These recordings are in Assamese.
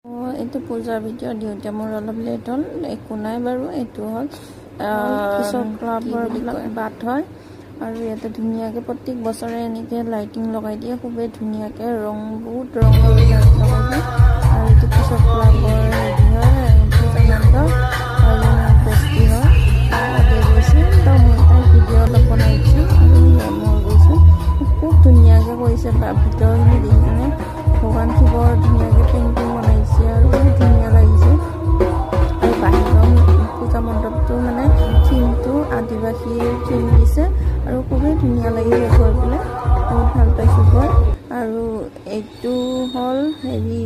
এইটো পূজাৰ ভিডিঅ' দিওঁতে মোৰ অলপ লেট হ'ল, একো নাই বাৰু। এইটো হ'ল কিশোৰ ক্লাবৰ বাট হয় আৰু ইয়াতে ধুনীয়াকৈ প্ৰত্যেক বছৰে এনেকৈ লাইটিং লগাই দিয়ে, খুবেই ধুনীয়াকৈ বহুত ৰঙৰ লাইট লগাই দিয়ে। আৰু এইটো কিশোৰ ক্লাবৰ হেৰি হয়, পূজানন্দ আৰু বস্তি হয়। তাতে গৈছোঁ তো মই তাৰ ভিডিঅ' অলপ বনাই দিছোঁ আৰু মই গৈছোঁ। খুব ধুনীয়াকৈ কৰিছে ভিতৰখিনি দেখি কিনে। ভগৱান শিৱৰ ধুনীয়াকৈ পেইণ্টিং বনাইছে আৰু বহুত ধুনীয়া লাগিছে। আৰু বাহিৰৰ পূজা মণ্ডপটো মানে থিমটো আদিবাসীৰ থিম দিছে আৰু খুবেই ধুনীয়া লাগিছে গৈ পেলাই, বহুত ভাল পাইছোঁ গৈ। আৰু এইটো হ'ল হেৰি,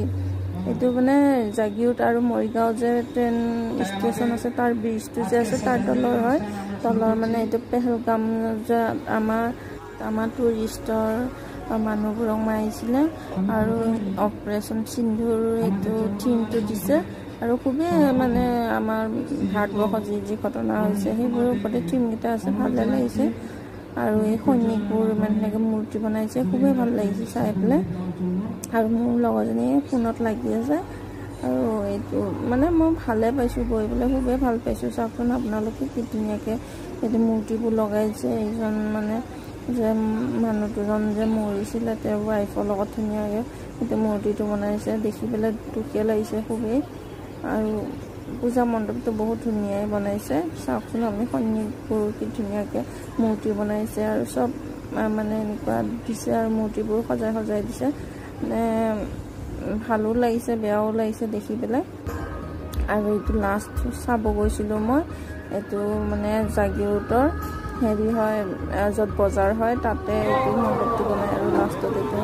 এইটো মানে জাগিৰোড আৰু মৰিগাঁও যে ট্ৰেইন ষ্টেচন আছে, তাৰ ব্ৰিজটো যে আছে তাৰ তলৰ হয়। তলৰ মানে এইটো পেহেলগাম যে আমাৰ টুৰিষ্টৰ মানুহবোৰক মাৰিছিলে আৰু অপাৰেশ্যন সিন্ধুৰ এইটো থিমটো দিছে। আৰু খুবেই মানে আমাৰ ভাৰতবৰ্ষত যি ঘটনা হৈছে সেইবোৰৰ ওপৰতে থিমকেইটা আছে, ভালে লাগিছে। আৰু এই সৈনিকবোৰ মানে এনেকৈ মূৰ্তি বনাইছে, খুবেই ভাল লাগিছে চাই পেলাই। আৰু মোৰ লগৰজনীয়ে ফোনত লাগি আছে আৰু এইটো মানে মই ভালে পাইছোঁ গৈ পেলাই, খুবেই ভাল পাইছোঁ। চাওকচোন আপোনালোকে কি ধুনীয়াকৈ এইটো মূৰ্তিবোৰ লগাইছে। এইজন মানে যে মানুহ দুজন যে মৰিছিলে তেওঁৰ ৱাইফৰ লগত ধুনীয়াকৈ সেইটো মূৰ্তিটো বনাইছে, দেখি পেলাই দুখীয়া লাগিছে খুবেই। আৰু পূজা মণ্ডপটো বহুত ধুনীয়াই বনাইছে। চাওকচোন আপুনি সৈনিকবোৰ কি ধুনীয়াকৈ মূৰ্তি বনাইছে আৰু চব মানে এনেকুৱা দিছে আৰু মূৰ্তিবোৰ সজাই দিছে। মানে ভালো লাগিছে বেয়াও লাগিছে দেখি পেলাই। আৰু এইটো লাষ্ট চাব গৈছিলোঁ মই, এইটো মানে জাগিৰোডৰ হেৰি হয়, য'ত বজাৰ হয় তাতে এইটো মণ্ডপটো বনাই আৰু লাষ্টত এইটো